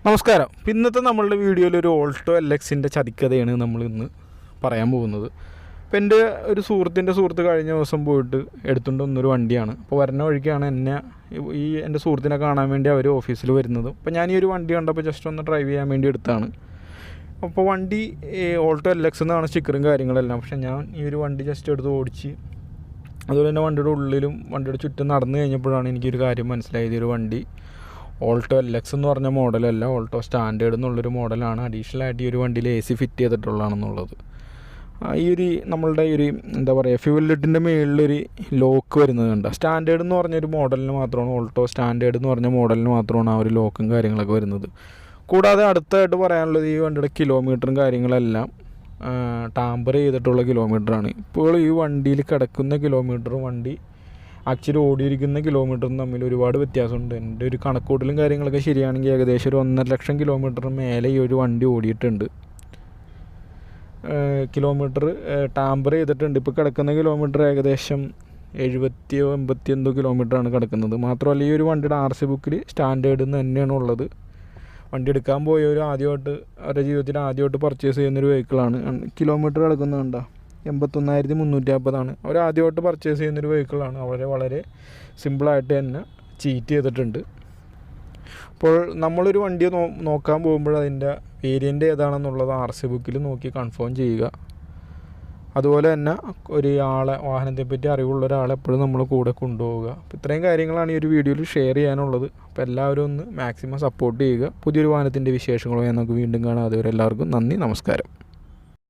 നമസ്കാരം. ഇന്നത്തെ നമ്മളുടെ വീഡിയോയിൽ ഒരു ഓൾട്ടോ LXൻ്റെ ചതിക്കഥയാണ് നമ്മൾ ഇന്ന് പറയാൻ പോകുന്നത്. അപ്പോൾ എൻ്റെ ഒരു സുഹൃത്ത് കഴിഞ്ഞ ദിവസം പോയിട്ട് എടുത്തുകൊണ്ട് വന്നൊരു വണ്ടിയാണ്. അപ്പോൾ വരുന്ന വഴിക്കാണ് എൻ്റെ സുഹൃത്തിനെ കാണാൻ വേണ്ടി അവർ ഓഫീസിൽ വരുന്നത്. അപ്പോൾ ഞാൻ ഈ ഒരു വണ്ടി കണ്ടപ്പോൾ ജസ്റ്റ് ഒന്ന് ഡ്രൈവ് ചെയ്യാൻ വേണ്ടി എടുത്താണ്. അപ്പോൾ വണ്ടി ഓൾട്ടോ LX എന്നാണ് സ്റ്റിക്കറും കാര്യങ്ങളെല്ലാം. പക്ഷേ ഞാൻ ഈ ഒരു വണ്ടി ജസ്റ്റ് എടുത്ത് ഓടിച്ച് അതുപോലെ തന്നെ വണ്ടിയുടെ ഉള്ളിലും വണ്ടിയുടെ ചുറ്റും നടന്നു കഴിഞ്ഞപ്പോഴാണ് എനിക്കൊരു കാര്യം മനസ്സിലായത്. ഒരു വണ്ടി ഓൾട്ടോ LX എന്ന് പറഞ്ഞ മോഡലല്ല, ഓൾട്ടോ സ്റ്റാൻഡേർഡ് എന്നുള്ളൊരു മോഡലാണ്. അഡീഷണലായിട്ട് ഈ ഒരു വണ്ടിയിൽ AC ഫിറ്റ് ചെയ്തിട്ടുള്ളതാണെന്നുള്ളത്. ഈ ഒരു നമ്മളുടെ ഒരു എന്താ പറയുക, ഫ്യൂവൽ ലിറ്റിൻ്റെ മുകളിലൊരു ലോക്ക് വരുന്നത് കണ്ട. സ്റ്റാൻഡേർഡ് എന്ന് പറഞ്ഞൊരു മോഡലിന് മാത്രമാണ്, ഓൾട്ടോ സ്റ്റാൻഡേർഡ് എന്ന് പറഞ്ഞ മോഡലിന് മാത്രമാണ് ആ ഒരു ലോക്കും കാര്യങ്ങളൊക്കെ വരുന്നത്. കൂടാതെ അടുത്തായിട്ട് പറയാനുള്ളത്, ഈ വണ്ടിയുടെ കിലോമീറ്ററും കാര്യങ്ങളെല്ലാം ടാമ്പർ ചെയ്തിട്ടുള്ള കിലോമീറ്ററാണ്. ഇപ്പോൾ ഈ വണ്ടിയിൽ കിടക്കുന്ന കിലോമീറ്ററും വണ്ടി ആക്ച്വലി ഓടിയിരിക്കുന്ന കിലോമീറ്ററും തമ്മിൽ ഒരുപാട് വ്യത്യാസമുണ്ട്. എൻ്റെ ഒരു കണക്കൂട്ടലും കാര്യങ്ങളൊക്കെ ശരിയാണെങ്കിൽ ഏകദേശം ഒരു 1.5 ലക്ഷം കിലോമീറ്ററിന് മേലെ ഈ ഒരു വണ്ടി ഓടിയിട്ടുണ്ട്. കിലോമീറ്റർ ടാമ്പർ ചെയ്തിട്ടുണ്ട്. ഇപ്പോൾ കിടക്കുന്ന കിലോമീറ്റർ ഏകദേശം 70-80 എന്തോ കിലോമീറ്ററാണ് കിടക്കുന്നത്. മാത്രമല്ല ഈ ഒരു വണ്ടിയുടെ RC ബുക്കിൽ സ്റ്റാൻഡേർഡ് തന്നെയാണ് ഉള്ളത്. വണ്ടി എടുക്കാൻ പോയവർ അവരുടെ ജീവിതത്തിൽ ആദ്യമായിട്ട് പർച്ചേസ് ചെയ്യുന്നൊരു വെഹിക്കിളാണ്. കിലോമീറ്റർ കിടക്കുന്നുണ്ടോ, 81,350 അവർ ആദ്യമായിട്ട് പർച്ചേസ് ചെയ്യുന്നൊരു വെഹിക്കിളാണ്. വളരെ സിമ്പിളായിട്ട് തന്നെ ചീറ്റ് ചെയ്തിട്ടുണ്ട്. അപ്പോൾ നമ്മളൊരു വണ്ടി നോക്കാൻ പോകുമ്പോൾ അതിൻ്റെ വേരിയൻ്റ് ഏതാണെന്നുള്ളത് RC ബുക്കിൽ നോക്കി കൺഫേം ചെയ്യുക. അതുപോലെ തന്നെ വാഹനത്തെപ്പറ്റി അറിവുള്ള ഒരാളെ എപ്പോഴും നമ്മൾ കൂടെ കൊണ്ടുപോവുക. അപ്പോൾ ഇത്രയും കാര്യങ്ങളാണ് ഈ ഒരു വീഡിയോയിൽ ഷെയർ ചെയ്യാനുള്ളത്. അപ്പോൾ എല്ലാവരും ഒന്ന് മാക്സിമം സപ്പോർട്ട് ചെയ്യുക. പുതിയൊരു വാഹനത്തിൻ്റെ വിശേഷങ്ങളുമായി നമുക്ക് വീണ്ടും കാണാം. അതുവരെ എല്ലാവർക്കും നന്ദി, നമസ്കാരം.